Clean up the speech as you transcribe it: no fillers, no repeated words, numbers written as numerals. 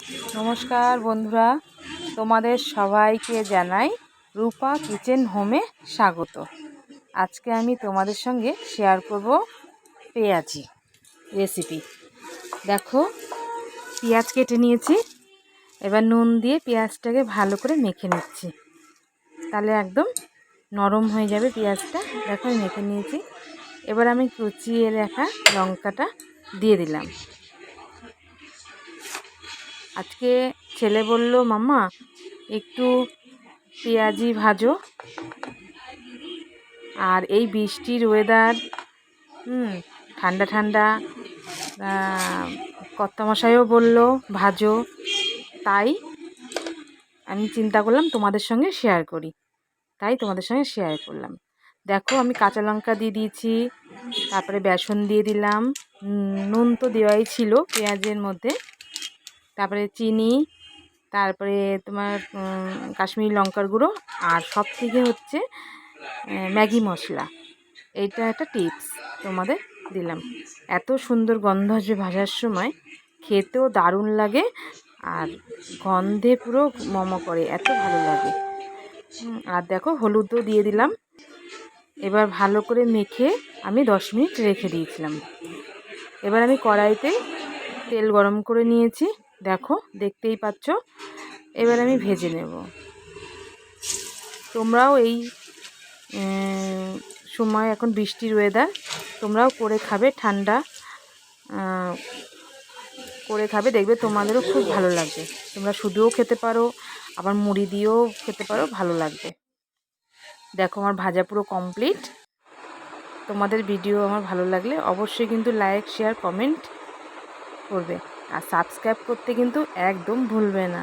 নমস্কার বন্ধুরা, তোমাদের সবাইকে জানাই রূপা কিচেন হোমে স্বাগত। আজকে আমি তোমাদের সঙ্গে শেয়ার করব পেঁয়াজি রেসিপি। দেখো, পেঁয়াজ কেটে নিয়েছি। এবার নুন দিয়ে পেঁয়াজটাকে ভালো করে মেখে নিচ্ছি, তাহলে একদম নরম হয়ে যাবে পেঁয়াজটা। দেখো, আমি মেখে নিয়েছি। এবার আমি কুচিয়ে রাখা লঙ্কাটা দিয়ে দিলাম। আজকে ছেলে বলল, মাম্মা একটু পেঁয়াজি ভাজো। আর এই বৃষ্টির ওয়েদার, ঠান্ডা ঠান্ডা, কর্তামশাইও বলল ভাজো, তাই আমি চিন্তা করলাম তোমাদের সঙ্গে শেয়ার করি, তাই তোমাদের সঙ্গে শেয়ার করলাম। দেখো, আমি কাঁচা লঙ্কা দিয়ে দিয়েছি, তারপরে বেসন দিয়ে দিলাম, নুন তো দেওয়াই ছিল পেঁয়াজের মধ্যে, তারপরে চিনি, তারপরে তোমার কাশ্মীরি লঙ্কার গুঁড়ো, আর সব থেকে হচ্ছে ম্যাগি মশলা। এইটা একটা টিপস তোমাদের দিলাম। এত সুন্দর গন্ধ আসবে ভাজার সময়, খেতেও দারুণ লাগে, আর গন্ধে পুরো মমো করে, এত ভালো লাগে। আর দেখো, হলুদও দিয়ে দিলাম। এবার ভালো করে মেখে আমি 10 মিনিট রেখে দিয়েছিলাম। এবার আমি কড়াইতে তেল গরম করে নিয়েছি, দেখো দেখতেই পাচ্ছ। এবার আমি ভেজে নেব। তোমরাও এই সময়, এখন বৃষ্টির ওয়েদার, তোমরাও করে খাবে, ঠান্ডা করে খাবে, দেখবে তোমাদেরও খুব ভালো লাগবে। তোমরা শুধুও খেতে পারো, আবার মুড়ি দিয়েও খেতে পারো, ভালো লাগবে। দেখো, আমার ভাজা পুরো কমপ্লিট। তোমাদের ভিডিও আমার ভালো লাগলে অবশ্যই কিন্তু লাইক, শেয়ার, কমেন্ট করবে, আর সাবস্ক্রাইব করতে কিন্তু একদম ভুলবে না।